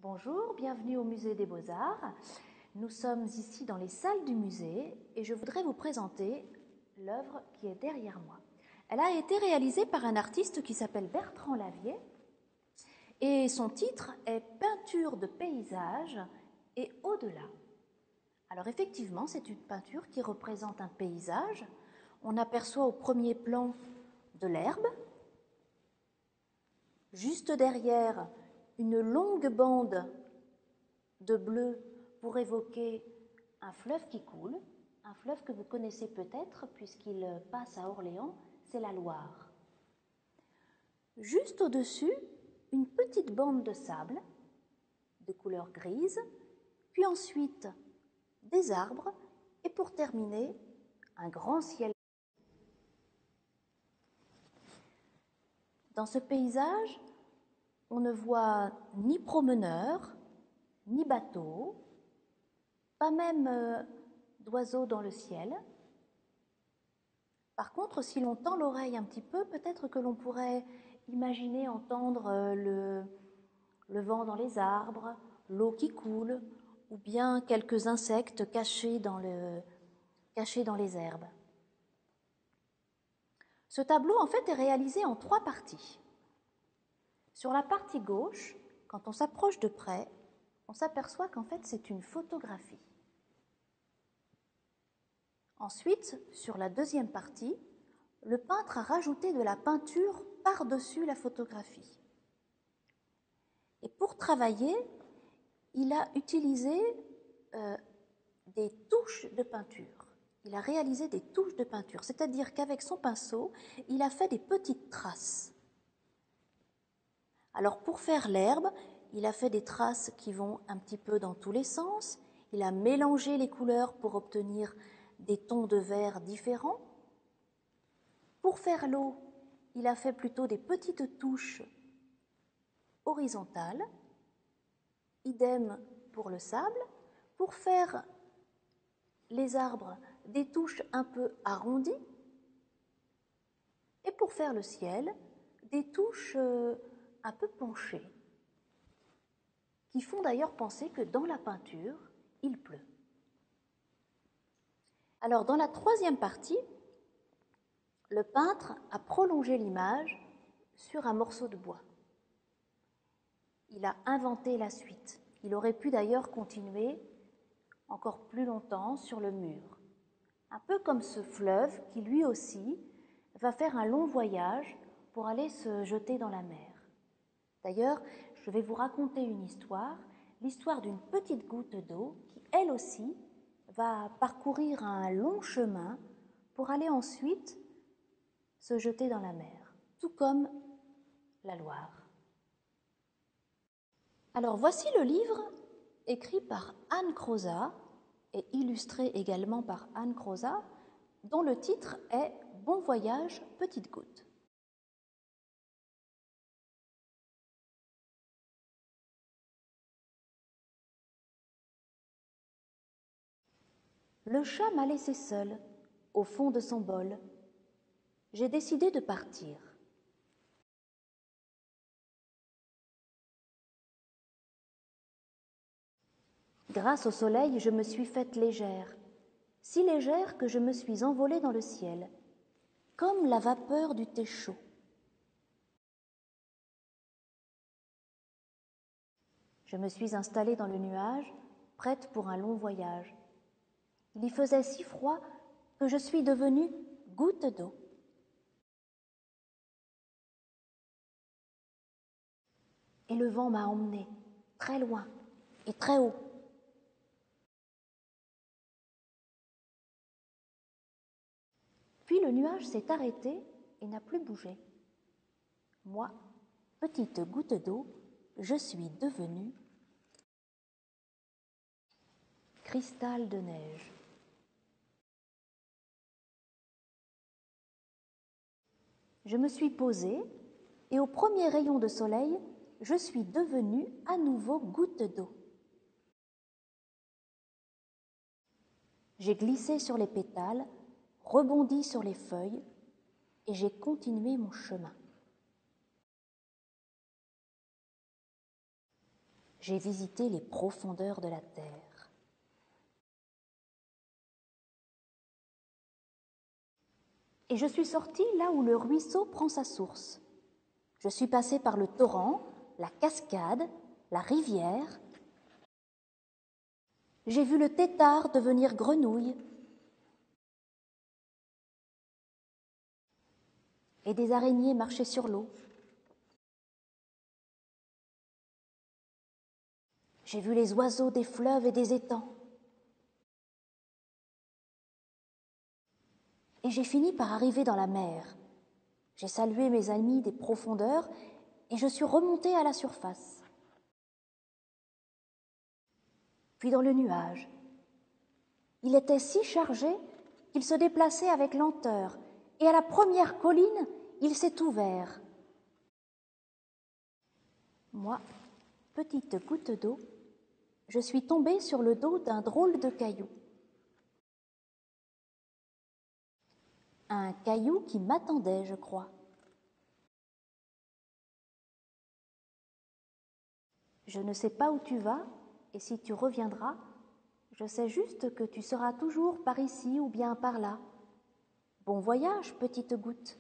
Bonjour, bienvenue au Musée des Beaux-Arts. Nous sommes ici dans les salles du musée et je voudrais vous présenter l'œuvre qui est derrière moi. Elle a été réalisée par un artiste qui s'appelle Bertrand Lavier et son titre est Peinture de paysage et au-delà. Alors effectivement, c'est une peinture qui représente un paysage. On aperçoit au premier plan de l'herbe. Juste derrière, une longue bande de bleu pour évoquer un fleuve qui coule, un fleuve que vous connaissez peut-être puisqu'il passe à Orléans, c'est la Loire. Juste au-dessus, une petite bande de sable de couleur grise, puis ensuite des arbres et pour terminer, un grand ciel. Dans ce paysage, on ne voit ni promeneurs, ni bateaux, pas même d'oiseaux dans le ciel. Par contre, si l'on tend l'oreille un petit peu, peut-être que l'on pourrait imaginer entendre le vent dans les arbres, l'eau qui coule, ou bien quelques insectes cachés dans les herbes. Ce tableau, en fait, est réalisé en 3 parties. Sur la partie gauche, quand on s'approche de près, on s'aperçoit qu'en fait, c'est une photographie. Ensuite, sur la deuxième partie, le peintre a rajouté de la peinture par-dessus la photographie. Et pour travailler, il a utilisé des touches de peinture. Il a réalisé des touches de peinture, c'est-à-dire qu'avec son pinceau, il a fait des petites traces. Alors pour faire l'herbe, il a fait des traces qui vont un petit peu dans tous les sens. Il a mélangé les couleurs pour obtenir des tons de vert différents. Pour faire l'eau, il a fait plutôt des petites touches horizontales. Idem pour le sable. Pour faire les arbres, des touches un peu arrondies. Et pour faire le ciel, des touches un peu penchées, qui font d'ailleurs penser que dans la peinture, il pleut. Alors dans la troisième partie, le peintre a prolongé l'image sur un morceau de bois. Il a inventé la suite. Il aurait pu d'ailleurs continuer encore plus longtemps sur le mur. Un peu comme ce fleuve qui lui aussi va faire un long voyage pour aller se jeter dans la mer. D'ailleurs, je vais vous raconter une histoire, l'histoire d'une petite goutte d'eau qui, elle aussi, va parcourir un long chemin pour aller ensuite se jeter dans la mer, tout comme la Loire. Alors voici le livre écrit par Anne Crozat et illustré également par Anne Crozat, dont le titre est « Bon voyage, petite goutte ». Le chat m'a laissé seul, au fond de son bol. J'ai décidé de partir. Grâce au soleil, je me suis faite légère, si légère que je me suis envolée dans le ciel, comme la vapeur du thé chaud. Je me suis installée dans le nuage, prête pour un long voyage. Il y faisait si froid que je suis devenue goutte d'eau. Et le vent m'a emmenée très loin et très haut. Puis le nuage s'est arrêté et n'a plus bougé. Moi, petite goutte d'eau, je suis devenue cristal de neige. Je me suis posée et au premier rayon de soleil, je suis devenue à nouveau goutte d'eau. J'ai glissé sur les pétales, rebondi sur les feuilles et j'ai continué mon chemin. j'ai visité les profondeurs de la terre. Et je suis sortie là où le ruisseau prend sa source. Je suis passée par le torrent, la cascade, la rivière. J'ai vu le tétard devenir grenouille et des araignées marcher sur l'eau. J'ai vu les oiseaux des fleuves et des étangs. Et j'ai fini par arriver dans la mer. J'ai salué mes amis des profondeurs et je suis remontée à la surface. Puis dans le nuage. Il était si chargé qu'il se déplaçait avec lenteur et à la première colline, il s'est ouvert. Moi, petite goutte d'eau, je suis tombée sur le dos d'un drôle de caillou. Un caillou qui m'attendait, je crois. Je ne sais pas où tu vas, et si tu reviendras, je sais juste que tu seras toujours par ici ou bien par là. Bon voyage, petite goutte.